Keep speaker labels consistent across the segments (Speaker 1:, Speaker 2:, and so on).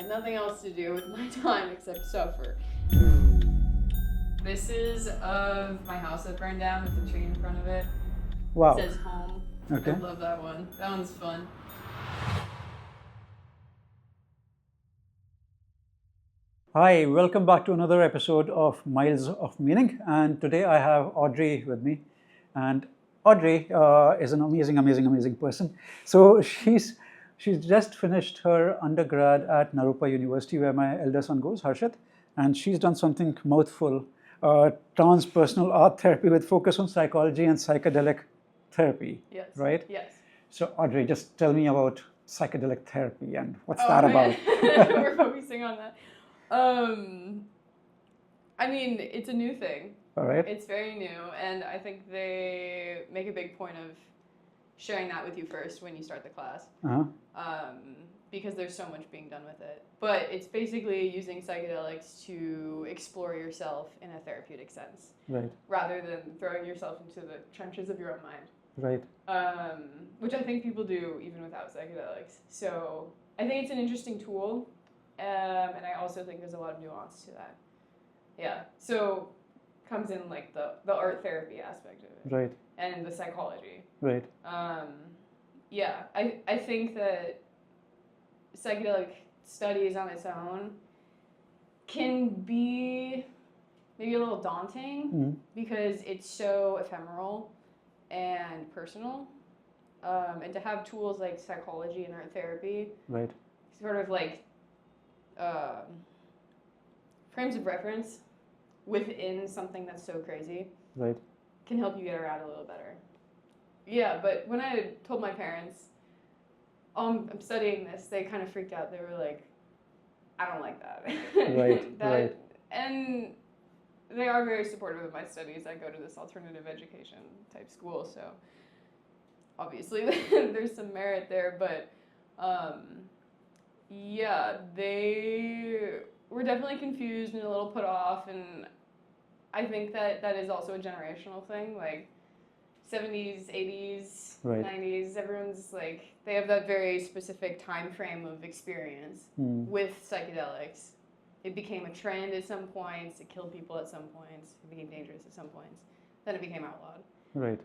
Speaker 1: had nothing else to do with my time except suffer. This is of my house that burned down with the tree in front of it.
Speaker 2: Wow.
Speaker 1: It says home.
Speaker 2: Okay.
Speaker 1: I love that one. That one's fun.
Speaker 2: Hi, welcome back to another episode of Miles of Meaning. And today I have Audrey with me. And Audrey is an amazing person. So she's just finished her undergrad at Naropa University, where my elder son goes, Harshit. And she's done something mouthful, transpersonal art therapy with focus on psychology and psychedelic therapy.
Speaker 1: Yes.
Speaker 2: Right?
Speaker 1: Yes.
Speaker 2: So Audrey, just tell me about psychedelic therapy and what's that about?
Speaker 1: We're focusing on that. I mean, it's a new thing.
Speaker 2: All right.
Speaker 1: It's very new, and I think they make a big point of sharing that with you first when you start the class. Because there's so much being done with it. But it's basically using psychedelics to explore yourself in a therapeutic sense.
Speaker 2: Right.
Speaker 1: Rather than throwing yourself into the trenches of your own mind.
Speaker 2: Right.
Speaker 1: Which I think people do even without psychedelics. So I think it's an interesting tool. And I also think there's a lot of nuance to that. Yeah. So comes in like the art therapy aspect of it.
Speaker 2: Right.
Speaker 1: And the psychology.
Speaker 2: Right.
Speaker 1: Yeah. I think that psychedelic studies on its own can be maybe a little daunting because it's so ephemeral and personal. And to have tools like psychology and art therapy,
Speaker 2: right,
Speaker 1: sort of like frames of reference within something that's so crazy,
Speaker 2: right,
Speaker 1: can help you get around a little better. Yeah, but when I told my parents, I'm studying this, they kind of freaked out. They were like, I don't like that.
Speaker 2: Right, right.
Speaker 1: And they are very supportive of my studies. I go to this alternative education type school, so obviously there's some merit there, but yeah, they were definitely confused and a little put off, and I think that is also a generational thing, like 70s, 80s,
Speaker 2: right,
Speaker 1: 90s, everyone's like, they have that very specific time frame of experience with psychedelics. It became a trend at some points, it killed people at some points, it became dangerous at some points, then it became outlawed.
Speaker 2: Right.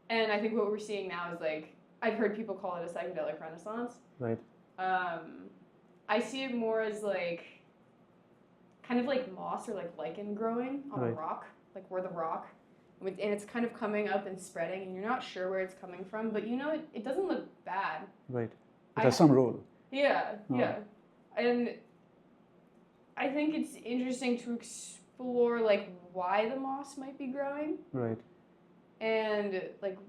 Speaker 1: And I think what we're seeing now is like, I've heard people call it a psychedelic renaissance.
Speaker 2: Right.
Speaker 1: I see it more as like, kind of like moss or like lichen growing on a rock, like we're the rock. And it's kind of coming up and spreading, and you're not sure where it's coming from, but you know it doesn't look bad.
Speaker 2: Right. It has some role.
Speaker 1: Yeah, yeah. And I think it's interesting to explore like why the moss might be growing.
Speaker 2: Right. And
Speaker 1: like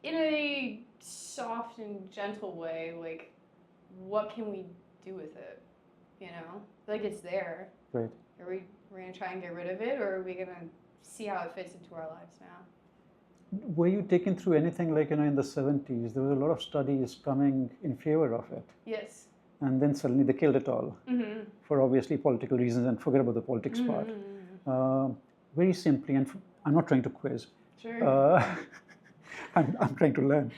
Speaker 1: in a soft and gentle way, like what can we do with it? You know? Like it's there.
Speaker 2: Right.
Speaker 1: We're gonna try and get rid of it, or are we gonna see how it fits into our lives now?
Speaker 2: Were you taken through anything like, in the 70s? There was a lot of studies coming in favor of it.
Speaker 1: Yes.
Speaker 2: And then suddenly they killed it all for obviously political reasons, and forget about the politics part. Very simply, and I'm not trying to quiz.
Speaker 1: Sure.
Speaker 2: I'm trying to learn.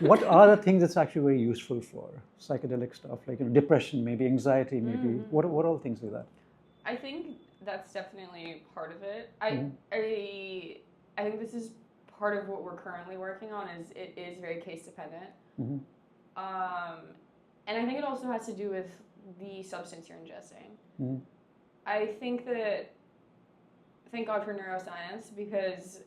Speaker 2: What are the things that's actually very useful for psychedelic stuff, like depression, maybe anxiety, maybe what all things like that?
Speaker 1: I think that's definitely part of it. I think this is part of what we're currently working on. Is it is very case dependent, and I think it also has to do with the substance you're ingesting. I think that thank God for neuroscience, because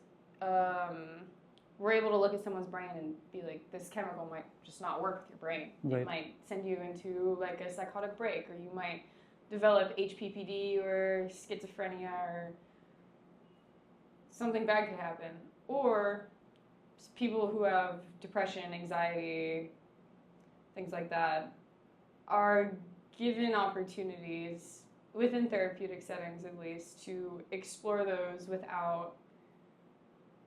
Speaker 1: we're able to look at someone's brain and be like, this chemical might just not work with your brain.
Speaker 2: Right.
Speaker 1: It might send you into like a psychotic break, or you might develop HPPD or schizophrenia, or something bad could happen. Or people who have depression, anxiety, things like that, are given opportunities within therapeutic settings at least to explore those without,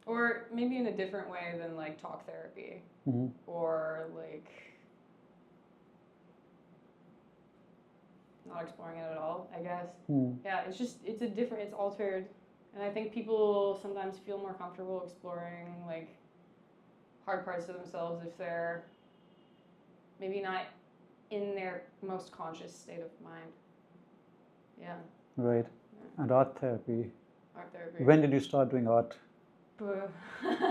Speaker 1: or maybe in a different way than like talk therapy or like not exploring it at all, I guess. Yeah, it's altered, and I think people sometimes feel more comfortable exploring like hard parts of themselves if they're maybe not in their most conscious state of mind. Yeah.
Speaker 2: Right.
Speaker 1: Yeah.
Speaker 2: And art therapy.
Speaker 1: Art therapy.
Speaker 2: When did you start doing art?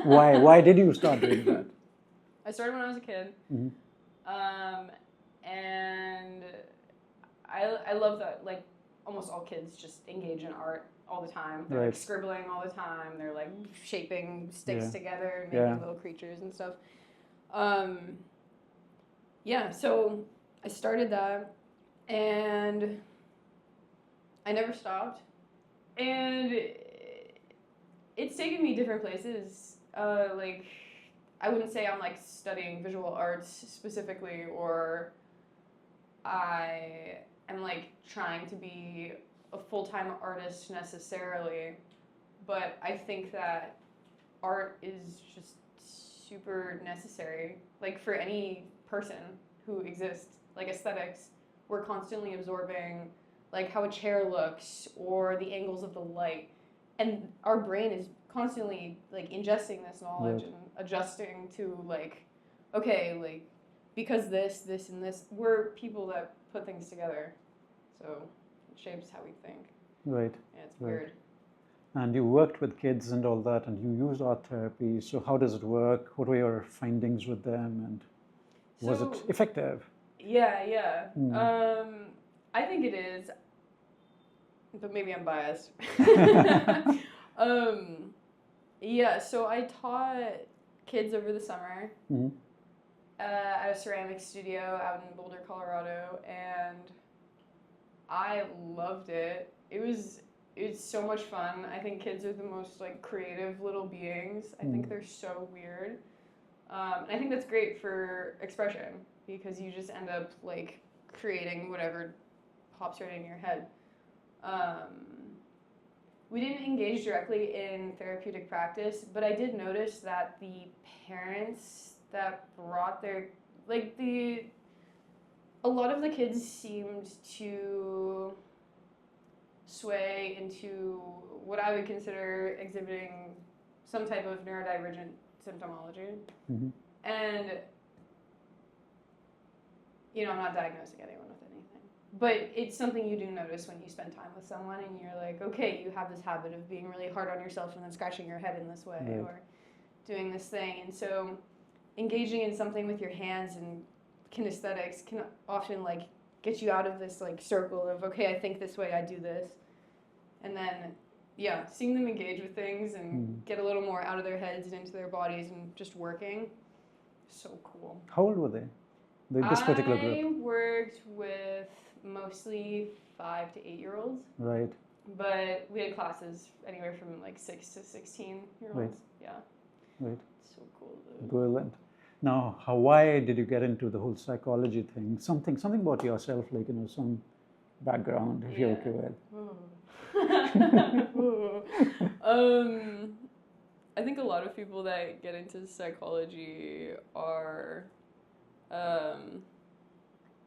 Speaker 1: Why?
Speaker 2: Why did you start doing that?
Speaker 1: I started when I was a kid.
Speaker 2: Mm-hmm.
Speaker 1: And I love that, like, almost all kids just engage in art all the time. They're like scribbling all the time. They're like shaping sticks together and making little creatures and stuff. Yeah, so I started that, and I never stopped. And it's taken me different places. Like, I wouldn't say I'm like studying visual arts specifically, or I am like trying to be a full-time artist necessarily, but I think that art is just super necessary, like, for any person who exists. Like, aesthetics, we're constantly absorbing like how a chair looks or the angles of the light, and our brain is constantly like ingesting this knowledge and adjusting to, like, okay, like, because this and this, we're people that put things together, so it shapes how we think.
Speaker 2: Right.
Speaker 1: Yeah, it's weird.
Speaker 2: And you worked with kids and all that, and you used art therapy. So how does it work? What were your findings with them, and was it effective?
Speaker 1: Yeah. I think it is, but maybe I'm biased. Yeah, so I taught kids over the summer at a ceramics studio out in Boulder, Colorado, and I loved it. It's so much fun. I think kids are the most like creative little beings. I think they're so weird. And I think that's great for expression, because you just end up like creating whatever pops right in your head. We didn't engage directly in therapeutic practice, but I did notice that the parents that brought their, like, a lot of the kids seemed to sway into what I would consider exhibiting some type of neurodivergent symptomology.
Speaker 2: Mm-hmm.
Speaker 1: And, you know, I'm not diagnosing anyone with anything, but it's something you do notice when you spend time with someone and you're like, okay, you have this habit of being really hard on yourself and then scratching your head in this way, or doing this thing. And so engaging in something with your hands and kinesthetics can often like get you out of this like circle of, okay, I think this way, I do this. And then, yeah, seeing them engage with things and get a little more out of their heads and into their bodies and just working, so cool.
Speaker 2: How old were they? This particular group?
Speaker 1: I worked with mostly 5 to 8 year olds.
Speaker 2: Right.
Speaker 1: But we had classes anywhere from like 6 to 16 year olds.
Speaker 2: Right.
Speaker 1: Yeah.
Speaker 2: Right.
Speaker 1: So cool, though.
Speaker 2: Brilliant. Now, why did you get into the whole psychology thing? Something about yourself, like, you know, some background, if you're okay with.
Speaker 1: I think a lot of people that get into psychology are,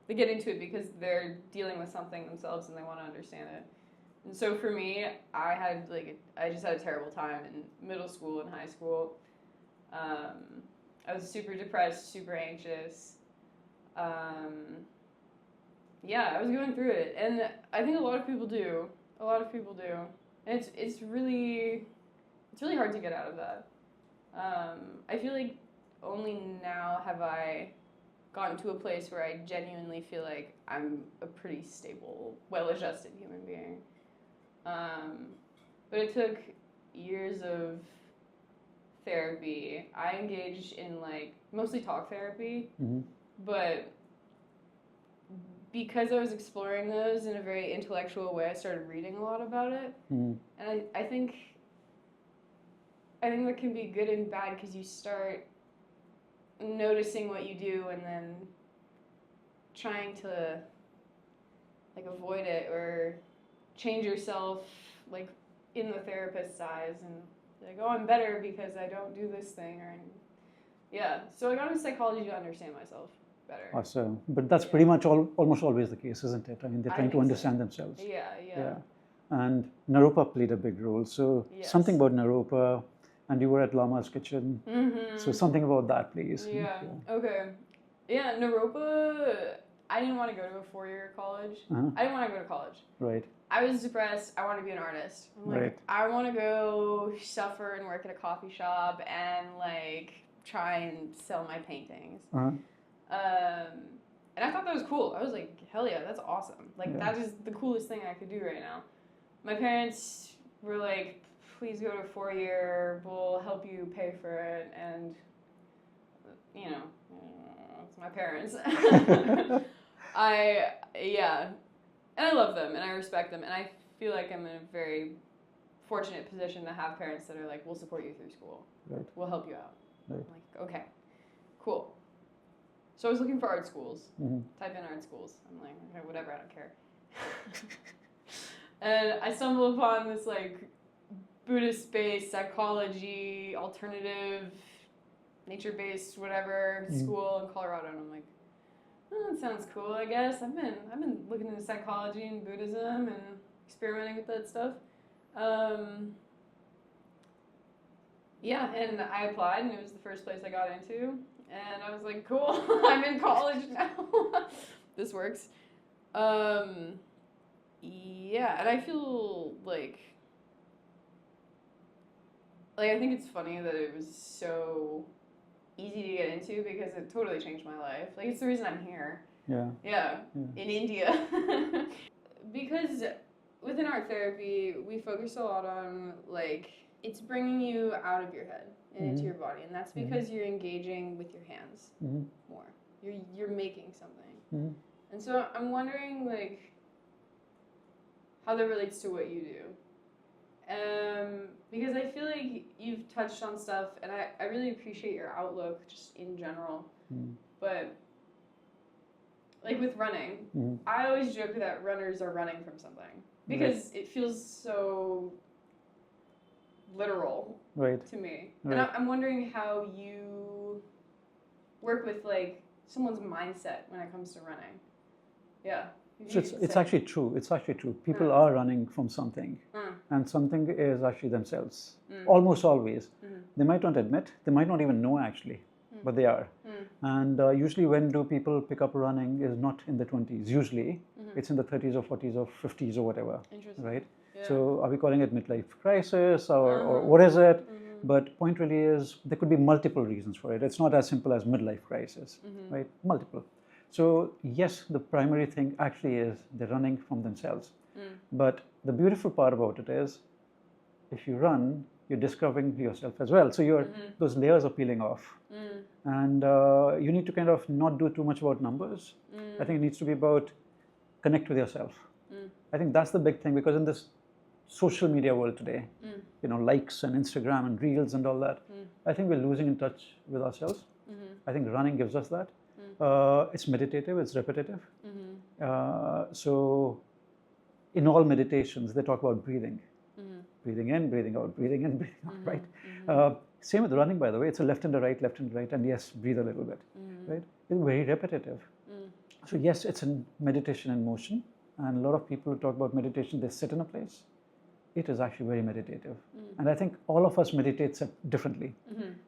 Speaker 1: they get into it because they're dealing with something themselves and they want to understand it. And so for me, I just had a terrible time in middle school and high school. I was super depressed, super anxious. Yeah, I was going through it, and I think a lot of people do. And it's really hard to get out of that. I feel like only now have I gotten to a place where I genuinely feel like I'm a pretty stable, well-adjusted human being. But it took years of therapy. I engaged in like mostly talk therapy, but because I was exploring those in a very intellectual way, I started reading a lot about it. And I think that can be good and bad, because you start noticing what you do and then trying to like avoid it or change yourself like in the therapist's eyes, and like, oh, I'm better because I don't do this thing, or so I got into psychology to understand myself better.
Speaker 2: Awesome. But that's pretty much almost always the case, isn't it? I mean, they're trying to understand themselves.
Speaker 1: Yeah.
Speaker 2: And Naropa played a big role. So something about Naropa, and you were at Lama's Kitchen. So something about that, please.
Speaker 1: Okay. Yeah, Naropa, I didn't want to go to a 4-year college.
Speaker 2: Uh-huh.
Speaker 1: I didn't want to go to college.
Speaker 2: Right.
Speaker 1: I was depressed. I wanted to be an artist. I'm like,
Speaker 2: Right.
Speaker 1: I want to go suffer and work at a coffee shop and like try and sell my paintings.
Speaker 2: Uh-huh.
Speaker 1: And I thought that was cool. I was like, hell yeah, that's awesome. Like,
Speaker 2: Yeah.
Speaker 1: that is the coolest thing I could do right now. My parents were like, please go to 4-year, we'll help you pay for it. And, you know, it's my parents. And I love them and I respect them. And I feel like I'm in a very fortunate position to have parents that are like, we'll support you through school.
Speaker 2: Right.
Speaker 1: We'll help you out.
Speaker 2: Right.
Speaker 1: I'm like, okay, cool. So I was looking for art schools.
Speaker 2: Mm-hmm.
Speaker 1: Type in art schools. I'm like, okay, whatever, I don't care. And I stumbled upon this like Buddhist-based psychology, alternative, nature-based whatever school in Colorado, and I'm like, oh, that sounds cool. I guess I've been looking into psychology and Buddhism and experimenting with that stuff. Yeah, and I applied, and it was the first place I got into. And I was like, cool, I'm in college now. This works. Yeah, and I feel like I think it's funny that it was so easy to get into because it totally changed my life. Like, it's the reason I'm here. Yeah, in India. Because within art therapy, we focus a lot on, like, it's bringing you out of your head and into your body, and that's because you're engaging with your hands more. You're making something, and so I'm wondering like how that relates to what you do, because I feel like you've touched on stuff, and I really appreciate your outlook just in general, but like with running, I always joke that runners are running from something because it feels so literal to me. And I'm wondering how you work with like someone's mindset when it comes to running. Yeah.
Speaker 2: So it's actually true. It's actually true. People are running from something, and something is actually themselves. Almost always. They might not admit, they might not even know actually, but they are. And usually when do people pick up running is not in the 20s. Usually it's in the 30s or 40s or 50s or whatever.
Speaker 1: Interesting.
Speaker 2: Right?
Speaker 1: Yeah.
Speaker 2: So are we calling it midlife crisis or what is it? But point really is there could be multiple reasons for it. It's not as simple as midlife crisis, right? Multiple. So yes, the primary thing actually is they're running from themselves. But the beautiful part about it is if you run, you're discovering yourself as well. So those layers are peeling off. And you need to kind of not do too much about numbers. I think it needs to be about connect with yourself. I think that's the big thing, because in this social media world today, you know, likes and Instagram and reels and all that, I think we're losing in touch with ourselves. I think running gives us that. It's meditative, it's repetitive. So in all meditations, they talk about breathing. Breathing in, breathing out, breathing in, breathing out, right? Same with running, by the way. It's a left and a right, and yes, breathe a little bit, right? It's very repetitive. So yes, it's a meditation in motion. And a lot of people who talk about meditation, they sit in a place. It is actually very meditative. And I think all of us meditate differently.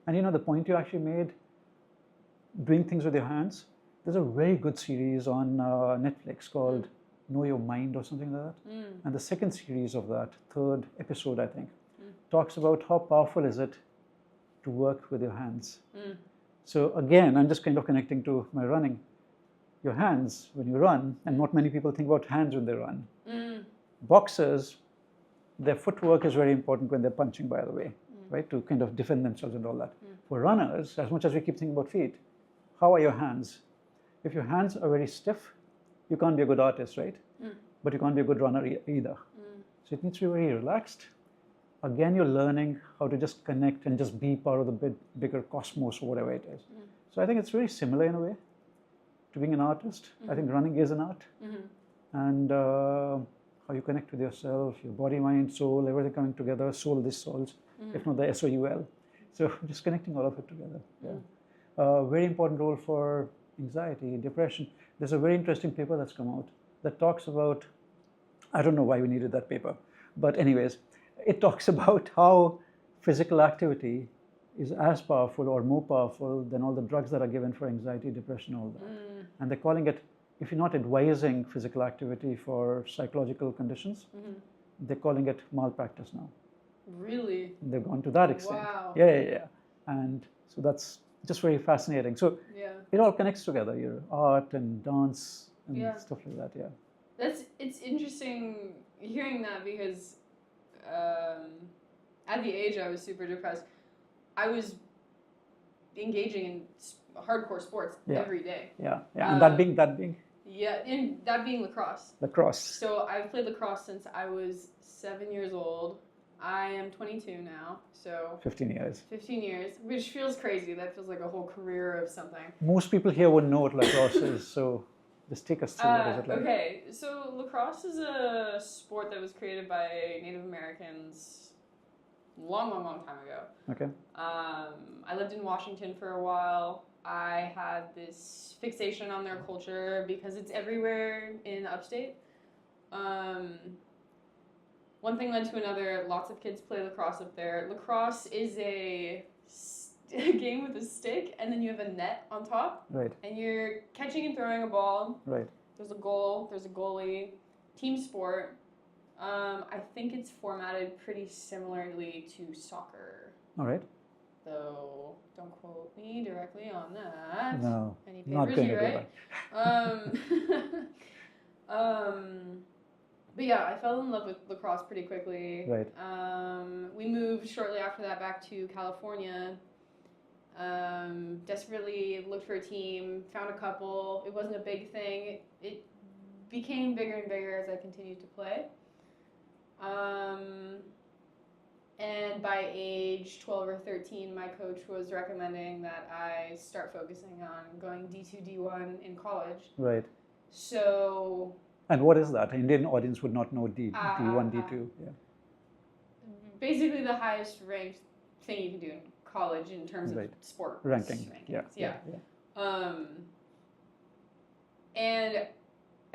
Speaker 2: And you know, the point you actually made, doing things with your hands, there's a very good series on Netflix called Know Your Mind or something like that. And the second series of that, third episode, I think, talks about how powerful is it to work with your hands. So again, I'm just kind of connecting to my running. Your hands when you run, and not many people think about hands when they run. Boxers, their footwork is very important when they're punching, by the way, right? To kind of defend themselves and all that. For runners, as much as we keep thinking about feet, how are your hands? If your hands are very stiff, you can't be a good artist, right? But you can't be a good runner either. So it needs to be very relaxed. Again, you're learning how to just connect and just be part of the bigger cosmos or whatever it is. So I think it's very similar in a way to being an artist. I think running is an art. And how you connect with yourself, your body, mind, soul, everything coming together, soul, this souls, if not the SOUL. So just connecting all of it together. Very important role for anxiety, depression. There's a very interesting paper that's come out that talks about, I don't know why we needed that paper, but anyways, it talks about how physical activity is as powerful or more powerful than all the drugs that are given for anxiety, depression, all that. And they're calling it if you're not advising physical activity for psychological conditions, they're calling it malpractice now.
Speaker 1: Really?
Speaker 2: They've gone to that extent.
Speaker 1: Wow.
Speaker 2: Yeah. And so that's just very fascinating. So it all connects together, your art and dance and stuff like that,
Speaker 1: It's interesting hearing that because at the age I was super depressed, I was engaging in hardcore sports every day.
Speaker 2: And that being
Speaker 1: Yeah, and that being lacrosse.
Speaker 2: Lacrosse.
Speaker 1: So I've played lacrosse since I was 7 years old. I am 22 now, so
Speaker 2: 15 years.
Speaker 1: 15 years, which feels crazy. That feels like a whole career of something.
Speaker 2: Most people here wouldn't know what lacrosse is, so just take us through what is it like.
Speaker 1: Okay, so lacrosse is a sport that was created by Native Americans long time ago.
Speaker 2: Okay.
Speaker 1: I lived in Washington for a while. I had this fixation on their culture because it's everywhere in upstate. One thing led to another. Lots of kids play lacrosse up there. Lacrosse is a game with a stick, and then you have a net on top.
Speaker 2: Right.
Speaker 1: And you're catching and throwing a ball.
Speaker 2: Right.
Speaker 1: There's a goal. There's a goalie. Team sport. I think it's formatted pretty similarly to soccer.
Speaker 2: All right.
Speaker 1: Though, don't quote me directly on that.
Speaker 2: No,
Speaker 1: Any
Speaker 2: not
Speaker 1: papers
Speaker 2: going
Speaker 1: you
Speaker 2: to
Speaker 1: write? But yeah, I fell in love with lacrosse pretty quickly.
Speaker 2: Right.
Speaker 1: We moved shortly after that back to California. Desperately looked for a team, found a couple. It wasn't a big thing. It became bigger and bigger as I continued to play. And by age 12 or 13, my coach was recommending that I start focusing on going D2, D1 in college.
Speaker 2: Right.
Speaker 1: So...
Speaker 2: And what is that? Indian audience would not know D1, D2. Yeah.
Speaker 1: Basically the highest ranked thing you can do in college in terms of sport
Speaker 2: rankings.
Speaker 1: Yeah. And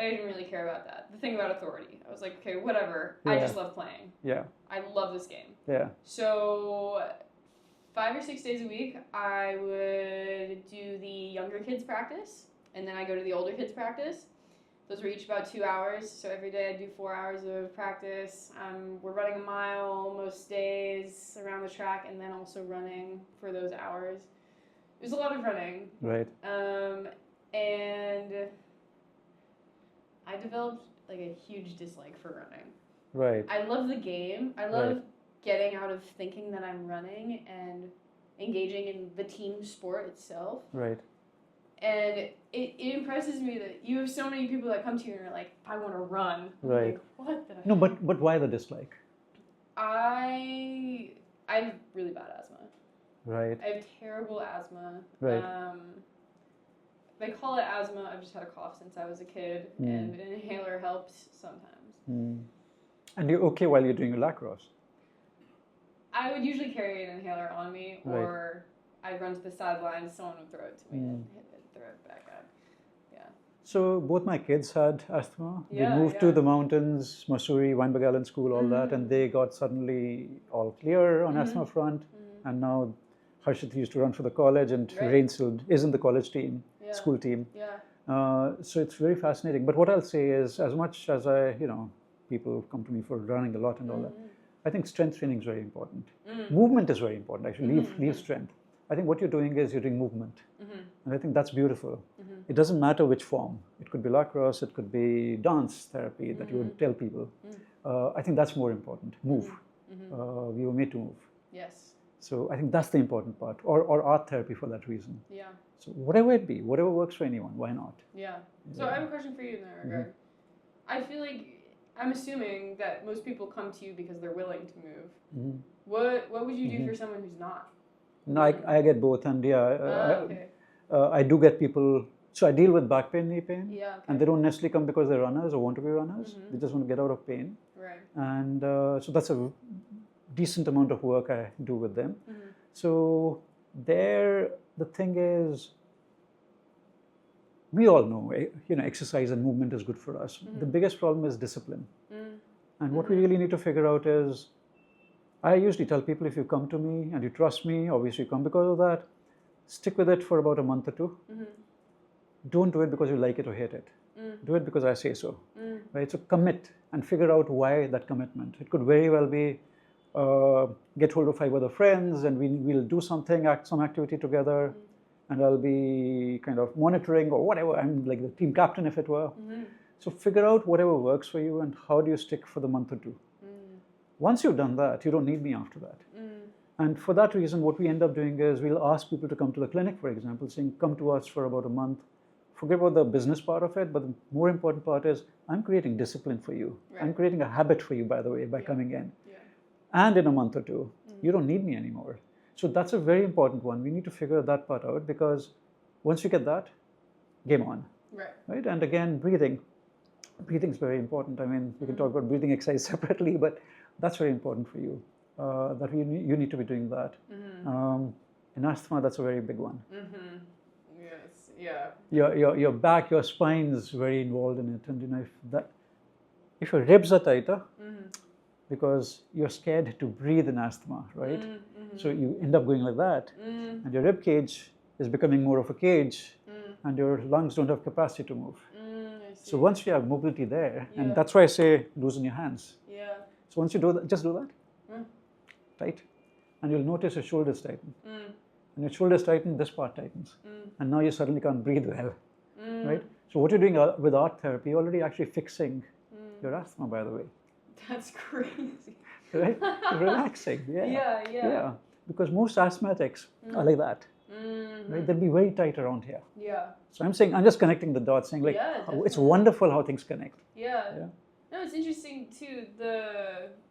Speaker 1: I didn't really care about that. The thing about authority, I was like, okay, whatever. I just love playing.
Speaker 2: Yeah.
Speaker 1: I love this game.
Speaker 2: Yeah.
Speaker 1: So 5 or 6 days a week, I would do the younger kids practice, and then I go to the older kids practice. Those were each about 2 hours. So every day I do 4 hours of practice. We're running a mile most days around the track, and then also running for those hours. It was a lot of running.
Speaker 2: Right.
Speaker 1: And I developed like a huge dislike for running.
Speaker 2: Right.
Speaker 1: I love the game. I love getting out of thinking that I'm running and engaging in the team sport itself.
Speaker 2: Right.
Speaker 1: And it impresses me that you have so many people that come to you and are like, I want to run.
Speaker 2: Right.
Speaker 1: Like, what the
Speaker 2: No, but why the dislike?
Speaker 1: I have really bad asthma.
Speaker 2: Right.
Speaker 1: I have terrible asthma.
Speaker 2: Right.
Speaker 1: They call it asthma. I've just had a cough since I was a kid, and an inhaler helps sometimes.
Speaker 2: And you're okay while you're doing your lacrosse?
Speaker 1: I would usually carry an inhaler on me, or I'd run to the sidelines, someone would throw it to me and throw it back up. Yeah.
Speaker 2: So both my kids had asthma. They moved to the mountains, Missouri, Weinberg Allen School, all that, and they got suddenly all clear on asthma front. And now Harshit used to run for the college, and Rain still is in the college team, school team.
Speaker 1: Yeah.
Speaker 2: So it's very fascinating. But what I'll say is, as much as people come to me for running a lot and all that, I think strength training is very important. Movement is very important, actually. Leave strength. I think what you're doing is you're doing movement. And I think that's beautiful. It doesn't matter which form. It could be lacrosse, it could be dance therapy that you would tell people. I think that's more important. Move. We were made to move.
Speaker 1: Yes.
Speaker 2: So I think that's the important part. Or art therapy for that reason.
Speaker 1: Yeah.
Speaker 2: So whatever it be, whatever works for anyone, why not?
Speaker 1: Yeah. So I have a question for you in that regard. I feel like, I'm assuming that most people come to you because they're willing to move. What would you do for someone who's not?
Speaker 2: No, I get both, and I do get people. So I deal with back pain, knee pain, and they don't necessarily come because they're runners or want to be runners. They just want to get out of pain, and so that's a decent amount of work I do with them. So the thing is, we all know, exercise and movement is good for us. The biggest problem is discipline, and what we really need to figure out is, I usually tell people, if you come to me and you trust me, obviously you come because of that, stick with it for about a month or two. Don't do it because you like it or hate it. Do it because I say so. Right? So commit and figure out why that commitment. It could very well be get hold of 5 other friends and we'll do something, some activity together, and I'll be kind of monitoring or whatever. I'm like the team captain if it were. So figure out whatever works for you and how do you stick for the month or 2. Once you've done that, you don't need me after that. And for that reason, what we end up doing is we'll ask people to come to the clinic, for example, saying, come to us for about a month. Forget about the business part of it, but the more important part is I'm creating discipline for you. Right. I'm creating a habit for you, by the way, by coming in. And in a month or 2, you don't need me anymore. So that's a very important one. We need to figure that part out because once you get that, game on. Right? And again, breathing. Breathing is very important. I mean, we can talk about breathing exercise separately, but that's very important for you. That you need to be doing that. In asthma, that's a very big one.
Speaker 1: Yes, yeah.
Speaker 2: Your back, your spine is very involved in it, and if your ribs are tighter, because you're scared to breathe in asthma, right? So you end up going like that, and your rib cage is becoming more of a cage, and your lungs don't have capacity to move. So once you have mobility there, and that's why I say loosen your hands. So once you do that, just do that, right? And you'll notice your shoulders tighten. And your shoulders tighten, this part tightens. And now you suddenly can't breathe well, right? So what you're doing with art therapy, you're already actually fixing your asthma, by the way.
Speaker 1: That's crazy.
Speaker 2: Right? Relaxing, yeah. Because most asthmatics are like that. Right? They'll be very tight around here. So I'm just connecting the dots, saying like, it's wonderful how things connect.
Speaker 1: No, it's interesting too.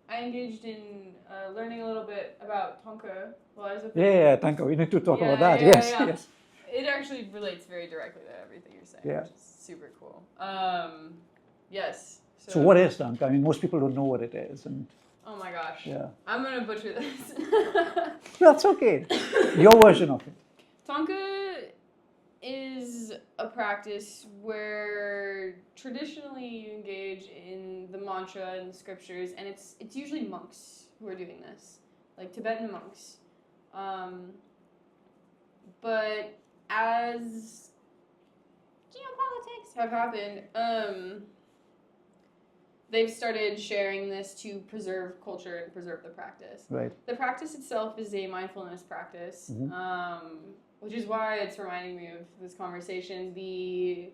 Speaker 1: I engaged in learning a little bit about Tonka while I was up there.
Speaker 2: Tonka. We need to talk about that. Yes.
Speaker 1: It actually relates very directly to everything you're saying, which is super cool. Yes.
Speaker 2: So what is Tonka? I mean, most people don't know what it is, and
Speaker 1: oh my gosh. I'm gonna butcher this.
Speaker 2: That's okay. Your version of it.
Speaker 1: Tonka is a practice where traditionally you engage in the mantra and the scriptures, and it's usually monks who are doing this, like Tibetan monks. But as geopolitics have happened, they've started sharing this to preserve culture and preserve the practice.
Speaker 2: Right.
Speaker 1: The practice itself is a mindfulness practice, which is why it's reminding me of this conversation. The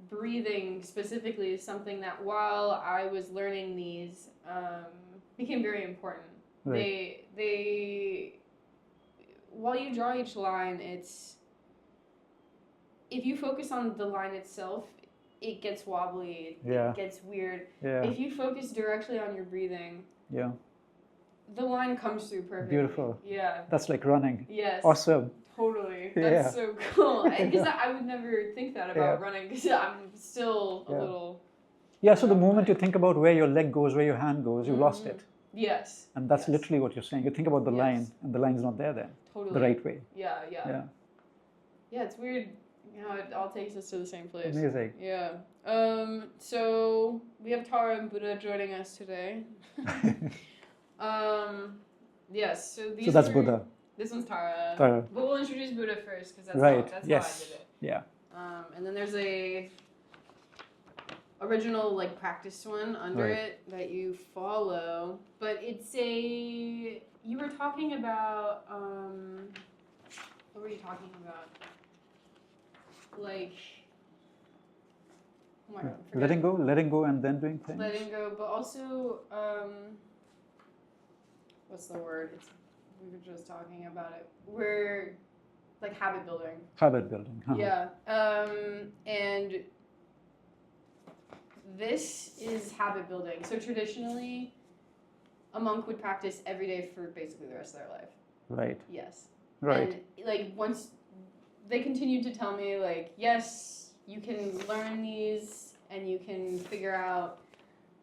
Speaker 1: breathing specifically is something that while I was learning these became very important. Right. They while you draw each line, it's if you focus on the line itself, it gets wobbly, it gets weird. If you focus directly on your breathing, the line comes through perfectly.
Speaker 2: Beautiful. That's like running.
Speaker 1: Yes.
Speaker 2: Awesome.
Speaker 1: Totally. That's so cool. Because I would never think that about running because I'm still a little...
Speaker 2: So the moment you think about where your leg goes, where your hand goes, you lost it.
Speaker 1: Yes.
Speaker 2: And that's literally what you're saying. You think about the line, and the line's not there then.
Speaker 1: Totally.
Speaker 2: The right way.
Speaker 1: Yeah, it's weird how it all takes us to the same place.
Speaker 2: Amazing.
Speaker 1: Yeah. So we have Tara and Buddha joining us today. Yes. So
Speaker 2: that's Buddha.
Speaker 1: This one's Tara. But we'll introduce Buddha first because that's how I did it.
Speaker 2: Yeah.
Speaker 1: And then there's a original like practice one under it that you follow, but it's you were talking about what were you talking about? Like, oh my God,
Speaker 2: letting go and then doing things.
Speaker 1: Letting go, but also what's the word? We were just talking about it. We're like habit building.
Speaker 2: Habit building.
Speaker 1: And this is habit building. So traditionally, a monk would practice every day for basically the rest of their life.
Speaker 2: Right.
Speaker 1: Yes.
Speaker 2: Right.
Speaker 1: And like once they continued to tell me like, yes, you can learn these and you can figure out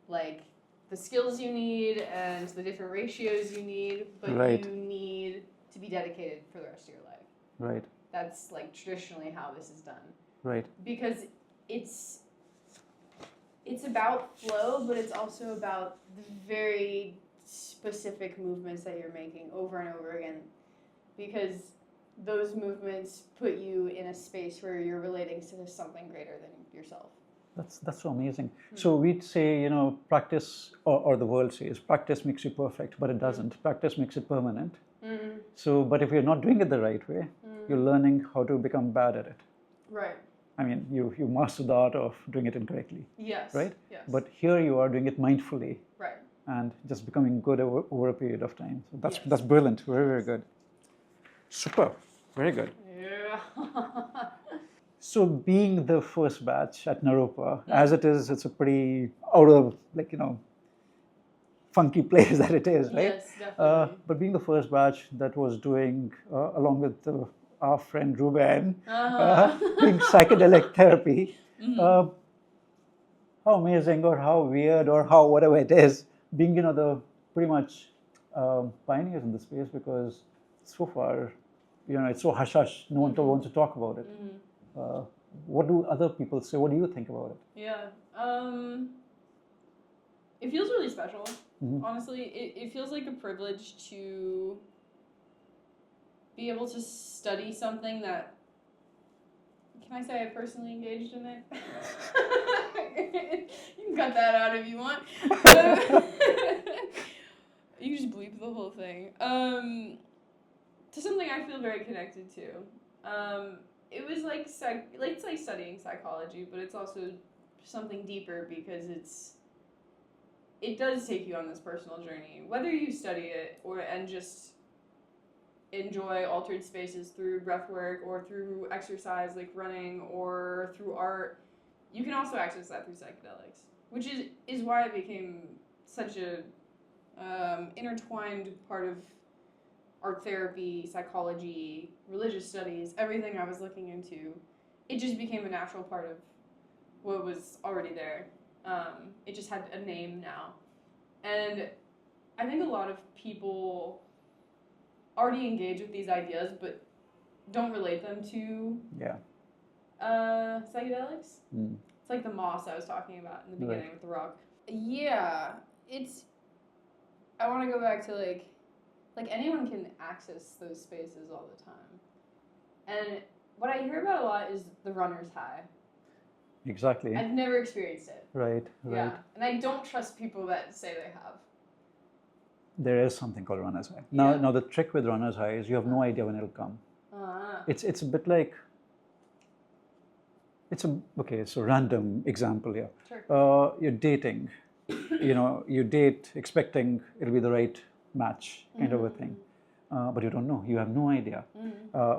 Speaker 1: like the skills you need and the different ratios you need, but you need to be dedicated for the rest of your life.
Speaker 2: Right.
Speaker 1: That's like traditionally how this is done.
Speaker 2: Right.
Speaker 1: Because it's about flow, but it's also about the very specific movements that you're making over and over again. Because those movements put you in a space where you're relating to something greater than yourself.
Speaker 2: That's so amazing. So we'd say, you know, practice, or the world says, practice makes you perfect, but it doesn't. Practice makes it permanent. So, but if you're not doing it the right way, you're learning how to become bad at it.
Speaker 1: Right.
Speaker 2: I mean, you mastered the art of doing it incorrectly.
Speaker 1: Yes.
Speaker 2: Right?
Speaker 1: Yes.
Speaker 2: But here you are doing it mindfully.
Speaker 1: Right.
Speaker 2: And just becoming good over a period of time. So
Speaker 1: Yes.
Speaker 2: that's brilliant. Very, very good. Super. Very good.
Speaker 1: Yeah.
Speaker 2: So being the first batch at Naropa, as it is, it's a pretty out of, like, you know, funky place that it is, right?
Speaker 1: Yes, definitely.
Speaker 2: But being the first batch that was doing, along with our friend Ruben, doing psychedelic therapy, how amazing or how weird or how whatever it is, being, you know, the pretty much pioneers in the space, because so far, you know, it's so hush-hush, no one wants to talk about it. What do other people say? What do you think about it?
Speaker 1: Yeah. It feels really special. Honestly, it feels like a privilege to be able to study something that, can I say I personally engaged in it? You can cut that out if you want. You can just bleep the whole thing. To something I feel very connected to. It was like it's like studying psychology, but it's also something deeper because it does take you on this personal journey, whether you study it and just enjoy altered spaces through breath work or through exercise like running or through art. You can also access that through psychedelics, which is why it became such a intertwined part of art therapy, psychology, religious studies, everything I was looking into. It just became a natural part of what was already there. It just had a name now. And I think a lot of people already engage with these ideas but don't relate them to psychedelics. It's like the moss I was talking about in the beginning with the rock. Yeah, I want to go back to like anyone can access those spaces all the time. And what I hear about a lot is the runner's high.
Speaker 2: Exactly.
Speaker 1: I've never experienced it.
Speaker 2: Right.
Speaker 1: Yeah, and I don't trust people that say they have.
Speaker 2: There is something called runner's high. Now the trick with runner's high is you have no idea when it'll come. It's a bit like, it's a random example here.
Speaker 1: Sure.
Speaker 2: You're dating, you know, you date expecting it'll be the right match, kind of a thing, but you don't know. You have no idea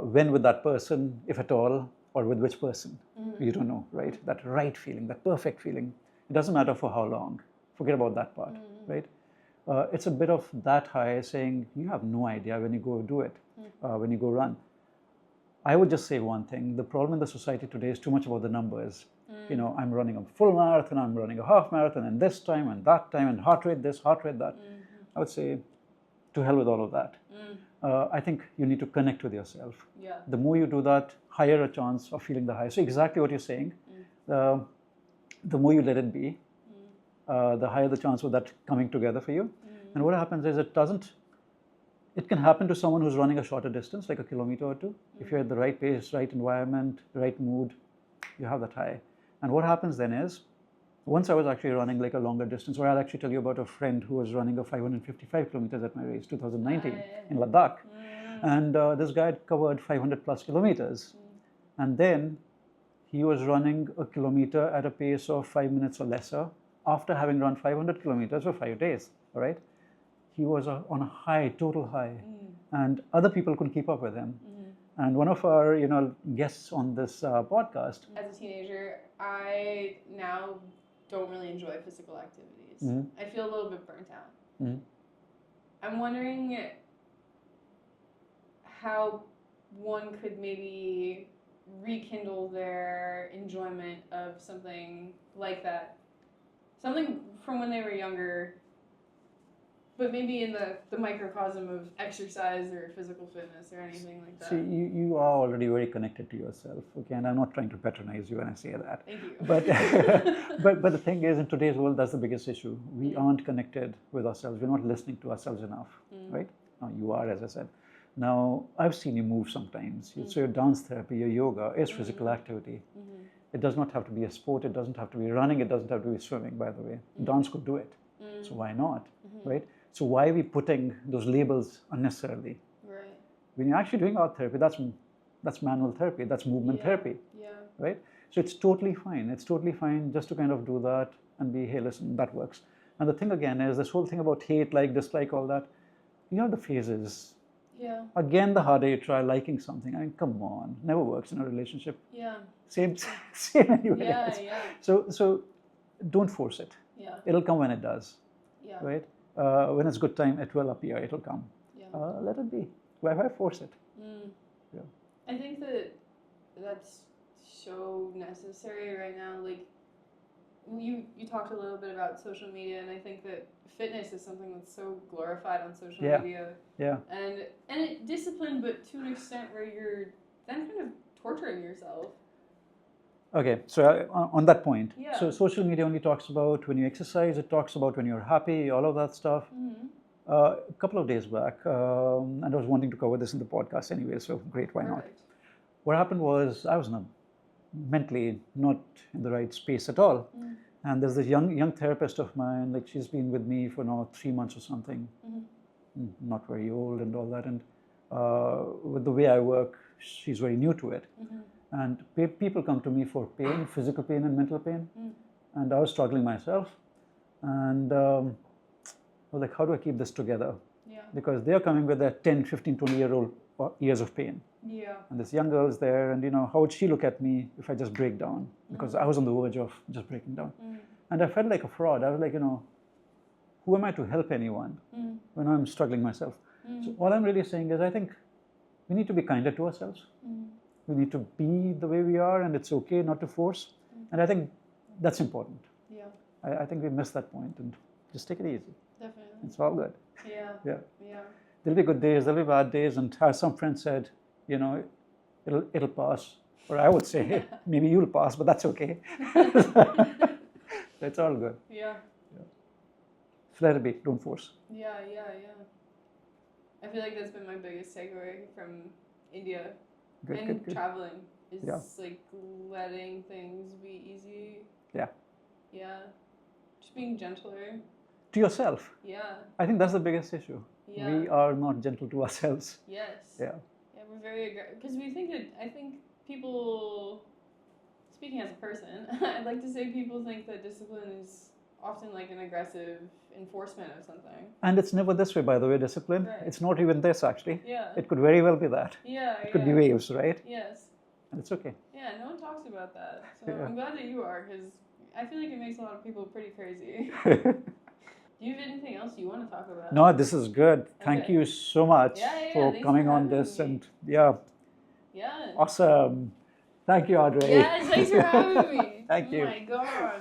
Speaker 2: when with that person, if at all, or with which person. You don't know, right? That right feeling, that perfect feeling. It doesn't matter for how long. Forget about that part, right? It's a bit of that high, saying you have no idea when you go do it, when you go run. I would just say one thing. The problem in the society today is too much about the numbers. You know, I'm running a full marathon, I'm running a half marathon, and this time and that time, and heart rate this, heart rate that. I would say, to hell with all of that. I think you need to connect with yourself.
Speaker 1: Yeah.
Speaker 2: The more you do that, higher a chance of feeling the high. So exactly what you're saying. The more you let it be, the higher the chance of that coming together for you. And what happens is it can happen to someone who's running a shorter distance, like a kilometer or two. If you're at the right pace, right environment, right mood, you have that high. And what happens then is, once I was actually running like a longer distance, or I'll actually tell you about a friend who was running a 555 kilometers at my race, 2019, in Ladakh. And this guy had covered 500 plus kilometers. And then he was running a kilometer at a pace of 5 minutes or lesser after having run 500 kilometers for 5 days, all right? He was on a high, total high, and other people couldn't keep up with him. And one of our, you know, guests on this podcast.
Speaker 1: As a teenager, I now don't really enjoy physical activities. I feel a little bit burnt out. I'm wondering how one could maybe rekindle their enjoyment of something like that. Something from when they were younger, but maybe in the microcosm of exercise or physical fitness or anything like that.
Speaker 2: See, you are already very connected to yourself, okay? And I'm not trying to patronize you when I say that.
Speaker 1: Thank you.
Speaker 2: But the thing is, in today's world, that's the biggest issue. We aren't connected with ourselves. We're not listening to ourselves enough, right? Now, you are, as I said. Now, I've seen you move sometimes. So your dance therapy, your yoga is physical activity. It does not have to be a sport. It doesn't have to be running. It doesn't have to be swimming, by the way. Dance could do it. So why not, right? So why are we putting those labels unnecessarily?
Speaker 1: Right.
Speaker 2: When you're actually doing art therapy, that's manual therapy. That's movement therapy,
Speaker 1: Yeah.
Speaker 2: right? So it's totally fine. It's totally fine just to kind of do that and be, hey, listen, that works. And the thing again is this whole thing about hate, like, dislike, all that. You know the phases.
Speaker 1: Yeah.
Speaker 2: Again, the harder you try liking something, I mean, come on, never works in a relationship.
Speaker 1: Yeah.
Speaker 2: Same anyway.
Speaker 1: Yeah. Yeah.
Speaker 2: So don't force it.
Speaker 1: Yeah.
Speaker 2: It'll come when it does,
Speaker 1: Yeah.
Speaker 2: right? When it's good time, it will appear. It'll come.
Speaker 1: Yeah.
Speaker 2: Let it be. Why force it? Yeah.
Speaker 1: I think that's so necessary right now. Like you talked a little bit about social media, and I think that fitness is something that's so glorified on social media.
Speaker 2: Yeah.
Speaker 1: And it disciplined, but to an extent where you're then kind of torturing yourself.
Speaker 2: Okay, so on that point,
Speaker 1: Yeah.
Speaker 2: so social media only talks about when you exercise. It talks about when you're happy, all of that stuff. A couple of days back, and I was wanting to cover this in the podcast anyway, so great, why not?
Speaker 1: Perfect.
Speaker 2: What happened was I was mentally not in the right space at all. And there's this young therapist of mine, like she's been with me for now 3 months or something, not very old and all that. And with the way I work, she's very new to it. And people come to me for pain, physical pain and mental pain. And I was struggling myself. And I was like, how do I keep this together?
Speaker 1: Yeah.
Speaker 2: Because they're coming with their 10, 15, 20-year-old years of pain.
Speaker 1: Yeah.
Speaker 2: And this young girl's there, and how would she look at me if I just break down? Because I was on the verge of just breaking down. And I felt like a fraud. I was like, who am I to help anyone when I'm struggling myself? So all I'm really saying is I think we need to be kinder to ourselves. We need to be the way we are, and it's okay not to force. And I think that's important.
Speaker 1: Yeah.
Speaker 2: I think we missed that point, and just take it easy.
Speaker 1: Definitely.
Speaker 2: It's all good.
Speaker 1: Yeah.
Speaker 2: Yeah.
Speaker 1: Yeah.
Speaker 2: There'll be good days, there'll be bad days, and as some friend said, it'll pass. Or I would say, hey, maybe you'll pass, but that's okay. It's all good.
Speaker 1: Yeah.
Speaker 2: So let it be. Don't force.
Speaker 1: Yeah. I feel like that's been my biggest takeaway from India and
Speaker 2: Good.
Speaker 1: traveling is
Speaker 2: Yeah.
Speaker 1: like letting things be easy.
Speaker 2: Yeah.
Speaker 1: Yeah. Just being gentler.
Speaker 2: To yourself.
Speaker 1: Yeah.
Speaker 2: I think that's the biggest issue.
Speaker 1: Yeah.
Speaker 2: We are not gentle to ourselves.
Speaker 1: Yes.
Speaker 2: Yeah.
Speaker 1: Yeah, we're very aggressive because we think that I think people. Speaking as a person, I'd like to say people think that discipline is often like an aggressive enforcement of something.
Speaker 2: And it's never this way, by the way, discipline.
Speaker 1: Right.
Speaker 2: It's not even this, actually.
Speaker 1: Yeah.
Speaker 2: It could very well be that.
Speaker 1: Yeah.
Speaker 2: It could be waves, right?
Speaker 1: Yes.
Speaker 2: And it's okay.
Speaker 1: Yeah, no one talks about that. So
Speaker 2: Yeah.
Speaker 1: I'm glad that you are because I feel like it makes a lot of people pretty crazy. Do you have anything else you want to talk about?
Speaker 2: No, this is good. Thank
Speaker 1: Okay.
Speaker 2: you so much
Speaker 1: Yeah,
Speaker 2: for
Speaker 1: thanks
Speaker 2: coming
Speaker 1: for
Speaker 2: on
Speaker 1: having
Speaker 2: this.
Speaker 1: me.
Speaker 2: And
Speaker 1: Yeah.
Speaker 2: awesome. Thank you, Audrey.
Speaker 1: Yes, thanks for having me.
Speaker 2: Thank you.
Speaker 1: Oh my gosh.